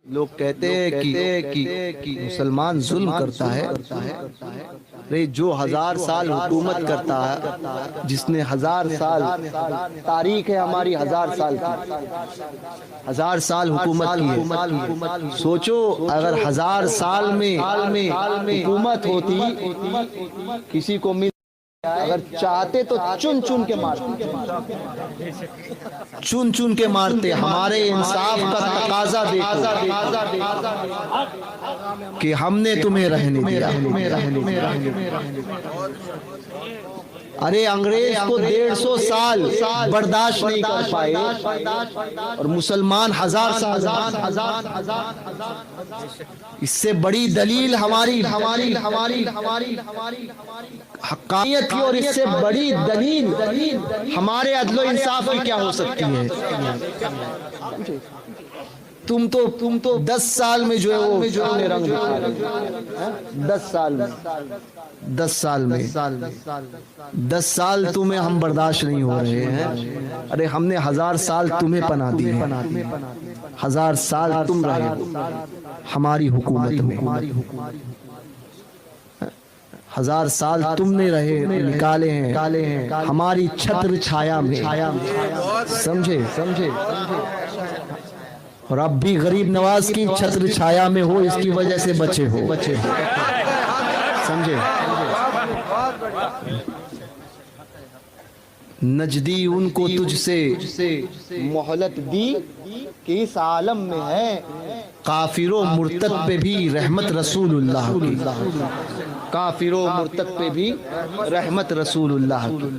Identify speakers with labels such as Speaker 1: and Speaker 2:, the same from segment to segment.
Speaker 1: लोग कहते हैं कि मुसलमान जुल्म करता है। अरे जो 1000 साल हुकूमत करता है, जिसने 1000 साल तारीख है हमारी, 1000 साल की, 1000 साल हुकूमत की है। सोचो अगर 1000 साल में हुकूमत होती, किसी को मिल, अगर चाहते तो चुन चुन के मारते, चुन चुन के मारते। हमारे इंसाफ का तकाजा देखो कि हमने तुम्हें रहने दिया। अरे अंग्रेज को 150 साल बर्दाश्त नहीं कर पाए और मुसलमान 1000 साल। इससे बड़ी दलील हमारी हक्कानियत की, और इससे बड़ी दलील हमारे अदलो इंसाफ की क्या हो सकती है। तुम तो 10 साल में जो है वो अपने रंग दिखा रहे हो। 10 साल में 10 साल तुम्हें हम बर्दाश्त नहीं हो रहे हैं। अरे हमने 1000 साल तुम्हें पनाह दी है, 1000 साल तुम रहे हो हमारी हुकूमत में, 1000 साल तुमने रहे निकाले हैं हमारी छत्र छाया में। समझे? और अब भी गरीब नवाज की छत्र छाया में हो, इसकी वजह से बचे हो। समझे? नजदी उनको तुझसे मोहलत दी कि इस आलम में है काफिरों मुर्तद पे भी रहमत रसूलुल्लाह की। काफिरों मुर्तद पे भी रहमत रसूलुल्लाह की।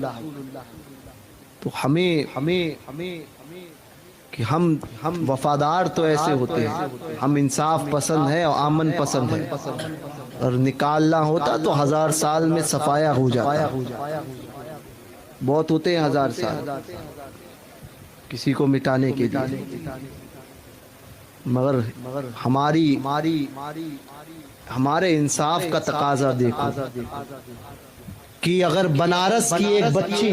Speaker 1: तो हमें कि हम वफादार तो ऐसे होते हैं, हम इंसाफ पसंद है और आमन पसंद है, और निकालना होता तो 1000 साल में सफाया हो जाता। बहुत होते हैं 1000 साल किसी को मिटाने के लिए, मगर हमारे इंसाफ का तकाजा देखो कि अगर बनारस की एक बच्ची,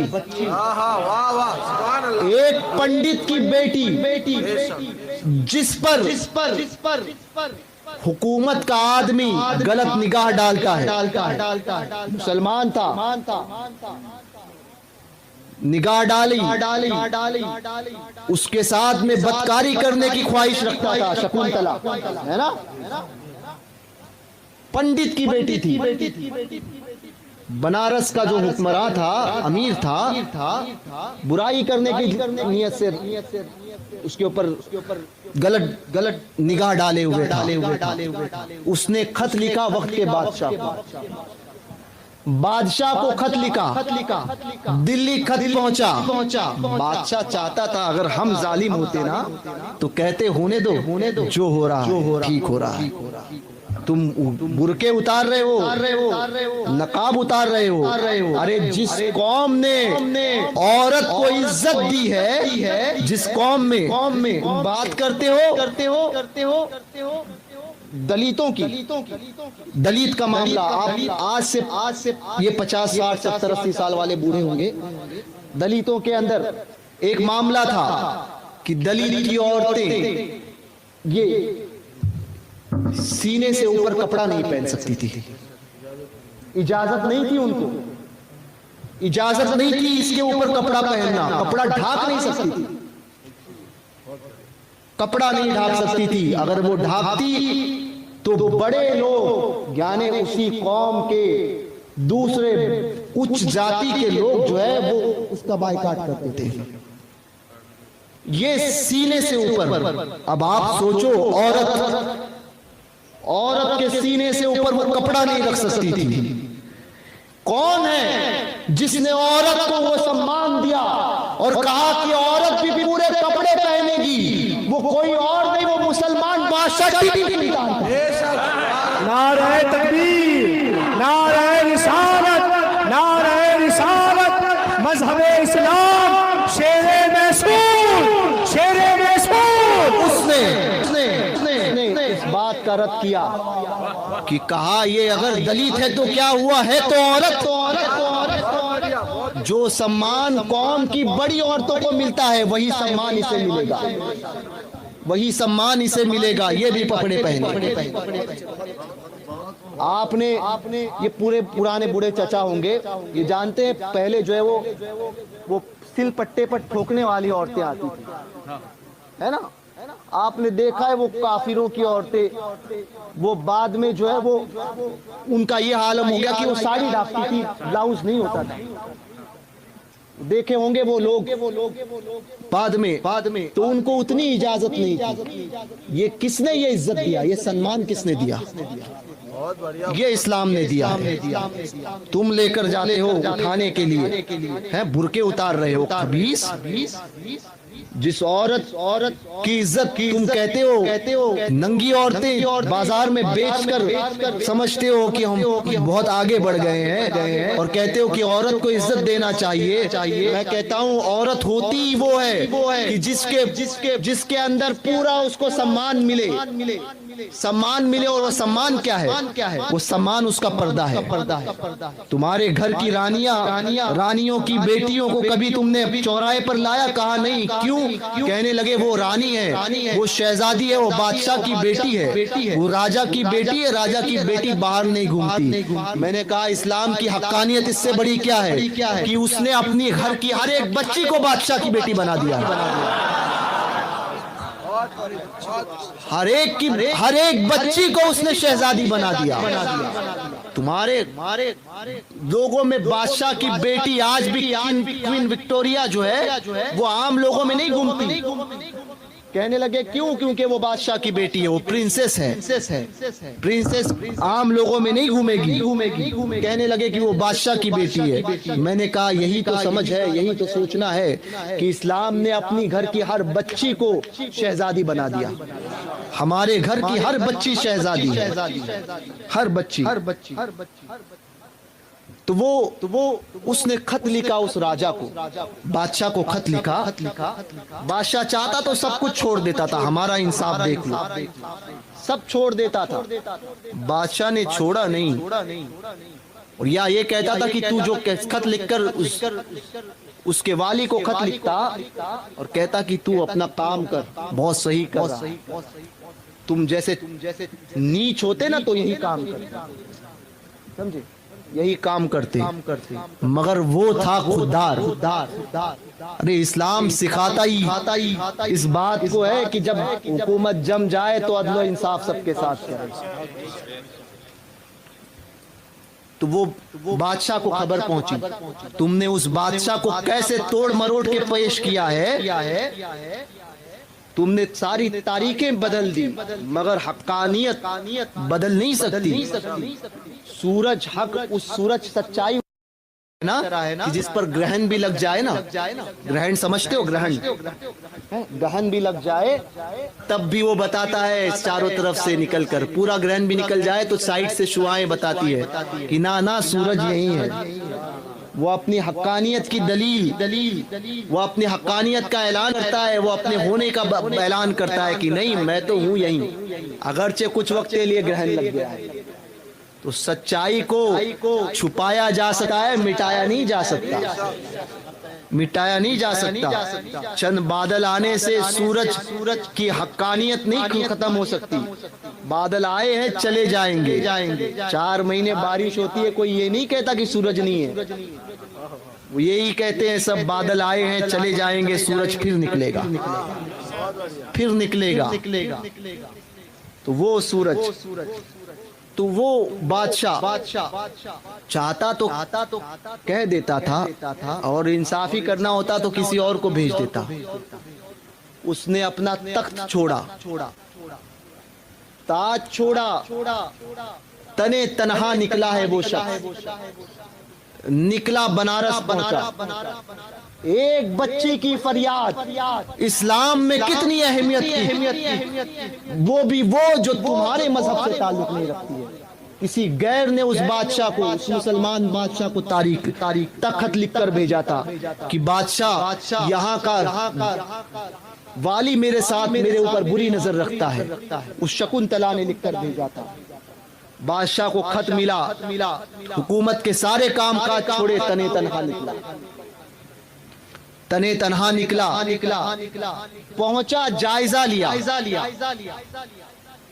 Speaker 1: एक पंडित की बेटी, जिस पर हुकूमत का आदमी गलत निगाह डालता है, मुसलमान था, निगाह डाली, उसके साथ में बदकारी करने की ख्वाहिश रखता था, शकुंतला, है ना, पंडित की बेटी थी। बनारस का जो हुक्मरान था, अमीर था, बुराई करने की नियत से उसके ऊपर गलत निगाह डाले हुए था। उसने खत लिखा वक्त के बादशाह को खत लिखा, दिल्ली खत पहुंचा। बादशाह चाहता था अगर हम जालिम होते ना तो कहते होने दो, जो हो रहा ठीक हो रहा। तुम बुरके उतार रहे हो, नकाब उतार रहे हो। अरे जिस कौम ने औरत को इज्जत दी है, जिस कौम में बात करते हो दलितों की, दलित का मामला, आप आज से ये 50 60 70 80 साल वाले बूढ़े होंगे। दलितों के अंदर एक मामला था कि दलित की औरतें ये सीने से ऊपर कपड़ा नहीं पहन सकती थी, इजाजत नहीं थी उनको, इजाजत नहीं थी इसके ऊपर कपड़ा पहनना, कपड़ा ढाक नहीं सकती थी, कपड़ा नहीं ढाक सकती थी। अगर वो ढाकती तो बड़े लोग यानी उसी कौम के दूसरे उच्च जाति के लोग जो है वो उसका बायकाट करते थे। ये सीने से ऊपर। अब आप सोचो, औरत के सीने से ऊपर वो कपड़ा नहीं रख सकती थी। कौन है जिसने औरत को वो सम्मान दिया और कहा कि औरत भी पूरे कपड़े पहनेगी? वो कोई और नहीं, वो मुसलमान बादशाह टीपू सुल्तान था।
Speaker 2: नारे तकबीर, नारे रिसालत, नारे रिसालत, मजहबे इस्लाम, शेरे मैसूर, शेरे मैसूर।
Speaker 1: उसने इस बात का रद्द किया कि कहा ये अगर दलित है तो क्या हुआ, है तो औरत। जो सम्मान कौम की बड़ी औरतों को मिलता है वही सम्मान इसे मिलेगा। वही सम्मान इसे मिलेगा, ये भी पकड़े पहने। आपने ये पूरे पुराने बूढ़े चचा होंगे, ये जानते हैं पहले जो है वो सिल पट्टे पर ठोकने वाली औरतें आती थी, है ना। आपने देखा है वो काफिरों की औरतें, वो बाद में जो है वो उनका ये हालम हो गया कि वो साड़ी डालती थी, ब्लाउज नहीं होता था। देखे होंगे वो लोग बाद में तो उनको उतनी इजाजत नहीं थी। ये किसने ये इज्जत दिया, ये सम्मान किसने दिया? ये इस्लाम ने दिया है। तुम लेकर जाते हो उठाने के लिए, है बुरके उतार रहे हो। खबीस, जिस औरत की इज्जत तुम कहते हो नंगी औरतें बाजार में बेचकर समझते हो कि हम बहुत आगे बढ़ गए हैं, और कहते हो कि औरत को इज्जत देना चाहिए। मैं कहता हूँ औरत होती वो है कि जिसके अंदर पूरा उसको सम्मान मिले, और वो सम्मान क्या है? वो सम्मान उसका पर्दा है। तुम्हारे घर की रानियों की बेटियों को कभी तुमने चौराहे पर लाया? कहा नहीं। क्यों? कहने लगे वो रानी है, वो शहजादी है, वो बादशाह की बेटी है, वो राजा की बेटी है, राजा की बेटी बाहर नहीं घूमती। मैंने कहा इस्लाम की हक्कानियत इससे बड़ी क्या है कि उसने अपनी घर की हर एक बच्ची को बादशाह की बेटी बना दिया। हर एक बच्ची को उसने शहजादी बना दिया। तुम्हारे लोगों में बादशाह की बेटी आज भी क्वीन विक्टोरिया जो है वो आम लोगों में नहीं घूमती। कहने लगे क्यों? क्योंकि वो बादशाह की बेटी है, वो प्रिंसेस है। प्रिंसेस आम लोगों में नहीं घूमेगी। कहने लगे कि वो बादशाह की बेटी है। मैंने कहा यही तो समझ है, यही तो सोचना है कि इस्लाम ने अपनी घर की हर बच्ची को शहजादी बना दिया। हमारे घर की हर बच्ची शहजादी है, हर बच्ची। तो वो उसने खत लिखा उस राजा को, बादशाह को खत लिखा। बादशाह चाहता तो सब कुछ छोड़ देता था, हमारा इंसाफ देख लो, सब छोड़ देता था। बादशाह ने छोड़ा नहीं, और या ये कहता था कि तू जो खत लिखकर उसके वाली को खत लिखता और कहता कि तू अपना काम कर, बहुत सही कर, तुम जैसे नीच होते ना तो यही काम कर, समझे, यही काम करते। मगर वो था खुददार। अरे इस्लाम सिखाता ही इस बात को है कि जब हुकूमत जम जाए तो अदल और इंसाफ सबके साथ करे। तो वो बादशाह को खबर पहुंची, तुमने उस बादशाह को कैसे तोड़ मरोड़ के पेश किया है। तुमने सारी तारीखें बदल दी, मगर हक्कानियत बदल नहीं सकती। सूरज हक, उस सूरज सच्चाई ना कि जिस पर ग्रहण भी लग जाए ना, ग्रहण समझते हो, ग्रहण भी लग जाए तब भी वो बताता है चारों तरफ से निकलकर। पूरा ग्रहण भी निकल जाए तो साइड से शुआएं बताती है कि ना सूरज यही है। वो अपनी हक्कानियत की दलील, वो अपनी हक्कानियत का ऐलान करता है, वो अपने होने का ऐलान करता है कि नहीं मैं तो हूं यहीं, अगरचे कुछ वक्त के लिए ग्रहण लग गया है। तो सच्चाई को छुपाया जा सकता है, मिटाया नहीं जा सकता, मिटाया नहीं जा सकता। चंद बादल आने से सूरज की हक्कानियत नहीं खत्म हो सकती। बादल आए हैं चले जाएंगे। 4 महीने बारिश होती है, कोई ये नहीं कहता कि सूरज नहीं है, वो यही कहते हैं सब बादल आए हैं चले जाएंगे, सूरज फिर निकलेगा। तो वो सूरज, तो वो बादशाह चाहता तो कह देता था, और इंसाफी करना होता तो किसी और को भेज देता। उसने अपना तख्त छोड़ा, ताज छोड़ा, तने तनहा निकला है वो शख्स, निकला बनारस पहुंचा। एक बच्चे की फरियाद इस्लाम में कितनी अहमियत की, वो भी वो जो तुम्हारे मजहब से ताल्लुक नहीं रखती है। किसी गैर ने उस बादशाह को, उस मुसलमान बादशाह को तारीख तख्त लिखकर भेजा था कि बादशाह यहाँ का वाली मेरे साथ मेरे ऊपर बुरी नजर रखता है। उस शकुंतला ने लिखकर भेजा था। बादशाह को खत मिला, हुकूमत के सारे काम काज छोड़े तने तनहा निकला। तने तनहा निकला, पहुंचा, जायजा लिया।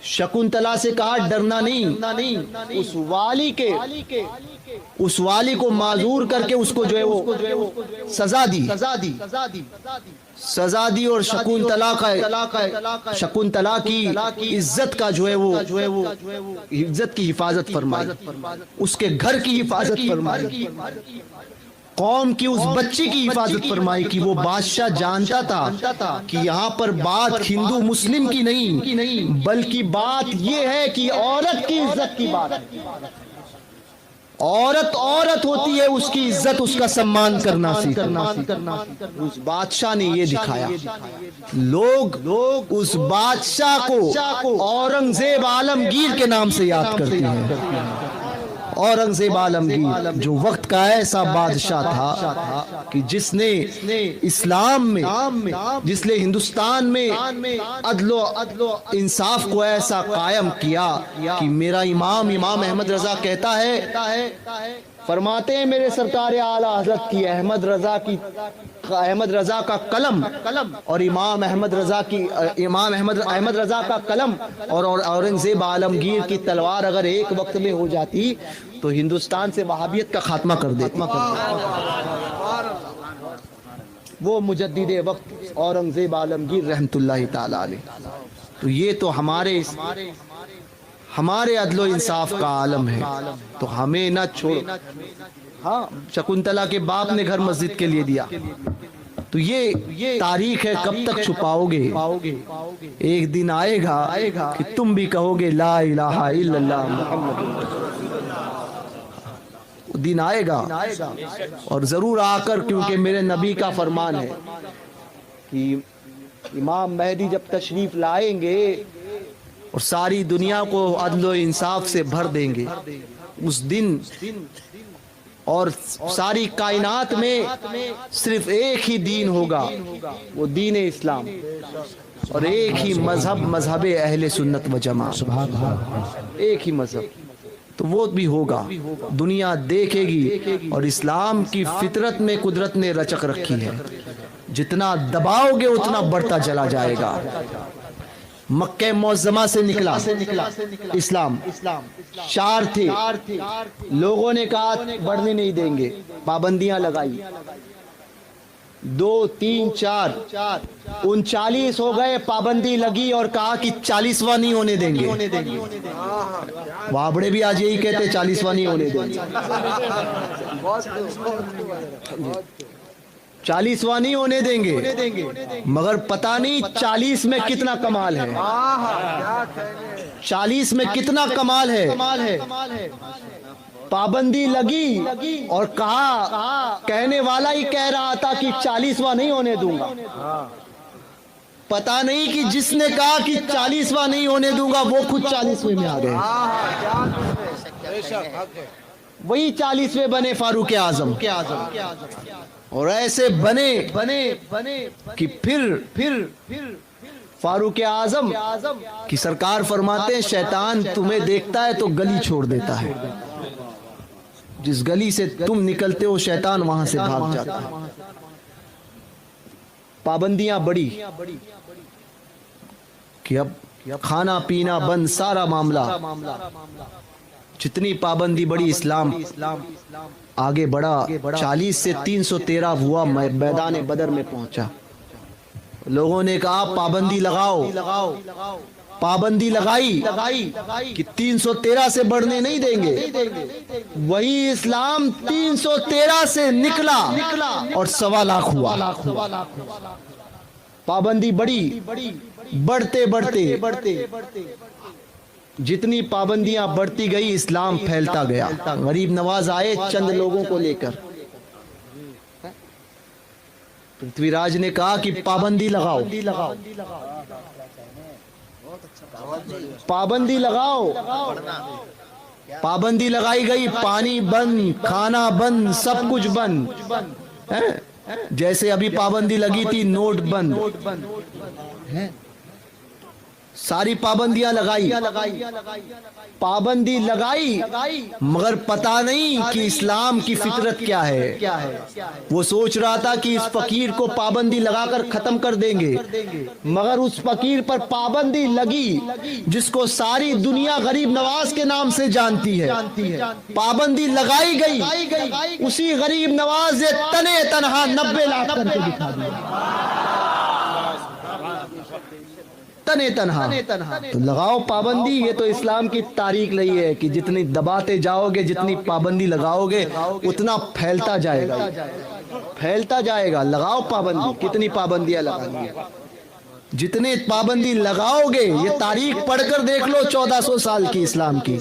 Speaker 1: शकुंतला से कहा डरना नहीं, उस वाली को माजूर करके उसको जो है वो सजा दी और शकुंतला की इज्जत का जो है वो इज्जत की हिफाजत फरमाई, उसके घर की हिफाजत फरमाई, कौम की उस बच्ची की हिफाजत फरमाई कि वो बादशाह जानता था कि यहाँ पर बात हिंदू मुस्लिम की नहीं, बल्कि बात ये है कि औरत की इज्जत की बात है। औरत होती है, उसकी इज्जत, उसका सम्मान करना सीखना। उस बादशाह ने ये दिखाया। लोग उस बादशाह को औरंगजेब आलमगीर के नाम से याद करते हैं। औरंगजेब आलमगीर जो वक्त का ऐसा बादशाह था कि जिसने इस्लाम में, जिसने हिंदुस्तान में अदलो इंसाफ को ऐसा कायम किया कि मेरा इमाम अहमद रजा कहता है, फरमाते हैं मेरे सरकार आला हजरत की अहमद रजा का कलम और इमाम अहमद रजा का कलम और औरंगजेब आलमगीर की तलवार अगर एक वक्त में हो जाती तो हिंदुस्तान से वहाबियत का खात्मा कर देती। वो मुजद्दिदे वक्त औरंगजेब आलमगीर रहमतुल्लाहि ताला अलैह। तो ये तो हमारे अदलो इंसाफ का आलम है, तो हमें न छोड़। हाँ, शकुंतला के बाप ने घर मस्जिद के लिए दिया, तो ये तारीख है, कब तक छुपाओगे? एक दिन आएगा कि तुम भी कहोगे ला इलाहा इल्लल्लाह मुहम्मद। दिन आएगा और जरूर आकर, क्योंकि मेरे नबी का फरमान है कि इमाम मेहदी जब तशरीफ लाएंगे और सारी दुनिया को अदलो इंसाफ से भर देंगे, उस दिन और सारी कायनात में सिर्फ एक ही दीन होगा, वो दीन इस्लाम, और एक ही मजहब अहले सुन्नत व जमा, एक ही मजहब। तो वो भी होगा, दुनिया देखेगी। और इस्लाम की फितरत में कुदरत ने रचक रखी है, जितना दबाओगे उतना बढ़ता चला जाएगा। मक्के मुअज़्ज़मा से निकला इस्लाम, 4 थे, लोगों ने कहा बढ़ने नहीं देंगे, पाबंदियां लगाई, 2, 3, 4, 39 हो गए, पाबंदी लगी और कहा कि 40वां नहीं होने देंगे। वाबड़े भी आज यही कहते 40वां नहीं होने देंगे, 40वां नहीं होने देंगे। मगर पता नहीं 40 में कितना कमाल है, 40 में कितना कमाल है। पाबंदी लगी और कहा, कहने वाला ही कह रहा था कि 40वां नहीं होने दूंगा। पता नहीं कि जिसने कहा कि 40वां नहीं होने दूंगा वो खुद 40वें में आ गए। वही 40वें बने फारूक आजम, और ऐसे बने कि फिर फारूक आजम की सरकार फरमाते हैं, शैतान तुम्हें देखता है तो गली छोड़ देता है, जिस गली से तुम निकलते हो शैतान वहां से भाग जाता है। पाबंदियां बढ़ी कि अब खाना पीना बंद, सारा मामला, जितनी पाबंदी बढ़ी इस्लाम आगे बढ़ा। 40 से 313 हुआ, मैदान बदर में पहुंचा। लोगों ने कहा पाबंदी लगाओ, पाबंदी लगाई कि 313 से बढ़ने नहीं देंगे। वही इस्लाम 313 से निकला और 1.25 लाख हुआ। पाबंदी बढ़ी, बढ़ते जितनी पाबंदियां बढ़ती गई इस्लाम फैलता गया। गरीब नवाज आए चंद लोगों को लेकर, पृथ्वीराज ने कहा कि पाबंदी लगाओ, पाबंदी लगाओ। पाबंदी लगाई गई, पानी बंद, खाना बंद, सब कुछ बंद है। जैसे अभी पाबंदी लगी थी नोट बंद, सारी पाबंदियां लगाई, पाबंदी लगाई, मगर पता नहीं कि इस्लाम की फितरत क्या है। वो सोच रहा था कि इस फकीर को पाबंदी लगाकर खत्म कर देंगे, मगर उस फकीर पर पाबंदी लगी जिसको सारी दुनिया गरीब नवाज के नाम से जानती है। पाबंदी लगाई गई, उसी गरीब नवाज ने तने तनहा 90 लाख करके दिखा दिया, तने तनहा। तो लगाओ पाबंदी, ये तो इस्लाम की तारीख रही है कि जितनी दबाते जाओगे, जितनी पाबंदी लगाओगे, उतना फैलता जाएगा, फैलता जाएगा। लगाओ पाबंदी, कितनी पाबंदियां लगानी है, जितने पाबंदी लगाओगे, ये तारीख पढ़कर देख लो 1400 साल की इस्लाम की,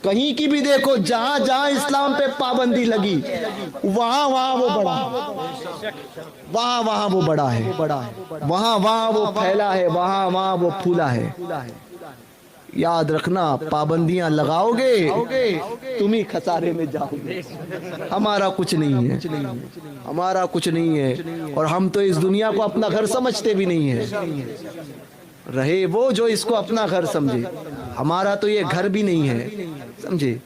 Speaker 1: कहीं की भी देखो, जहां जहां इस्लाम पे पाबंदी लगी वहां वहां वो बड़ा, वहां वहां वो बड़ा है, वहां वहां वो फैला है, वहां वहां वो फूला है। याद रखना, पाबंदियां लगाओगे तुम ही खसारे में जाओगे। हमारा कुछ नहीं है, हमारा कुछ नहीं है, और हम तो इस दुनिया को अपना घर समझते भी नहीं है। रहे वो जो इसको अपना घर समझे, हमारा तो ये घर भी नहीं है, समझे।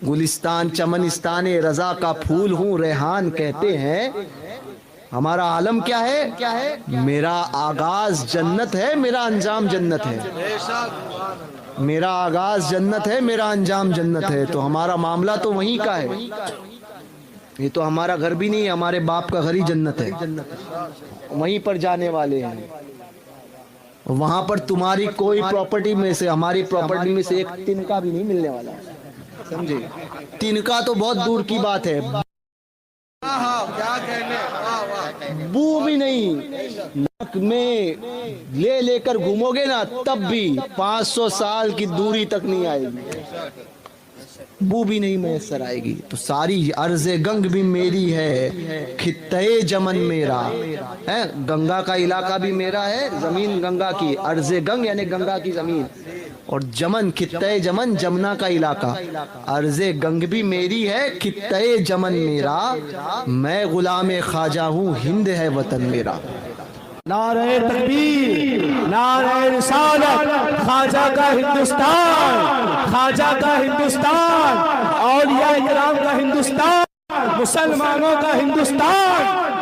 Speaker 1: गुलिस्तान चमनिस्तान रजा का फूल हूँ, रेहान कहते हैं। हमारा आलम क्या है? मेरा आगाज जन्नत है, मेरा अंजाम जन्नत है। मेरा आगाज जन्नत है, मेरा अंजाम जन्नत है। तो हमारा मामला तो वहीं का है। ये तो हमारा घर भी नहीं है, हमारे बाप का घर ही जन्नत है, वहीं पर जाने वाले हैं। वहां पर तुम्हारी कोई प्रॉपर्टी में से, हमारी प्रॉपर्टी में से एक तिनका भी नहीं मिलने वाला, समझे। तिनका तो बहुत दूर की बात है,
Speaker 3: क्या कहने,
Speaker 1: बू भी नहीं, नाक में ले लेकर घूमोगे ना, तब भी 500 साल की दूरी तक नहीं आएगी, बू भी नहीं मैसर आएगी। तो सारी अर्ज़े गंग भी मेरी है, खित्ते जमन मेरा है, गंगा का इलाका भी मेरा है, जमीन गंगा की, अर्ज़े गंग यानी गंगा की जमीन, और जमन खित्ते जमन जमुना का इलाका, अर्ज़े गंग भी मेरी है, खित्ते जमन मेरा, मैं गुलाम ख्वाजा हूँ, हिंद है वतन मेरा।
Speaker 2: नारे तकबीर, नारे रिसालत, ख्वाजा का हिंदुस्तान, ख्वाजा का हिंदुस्तान, औलिया इकराम का हिंदुस्तान, मुसलमानों का हिंदुस्तान।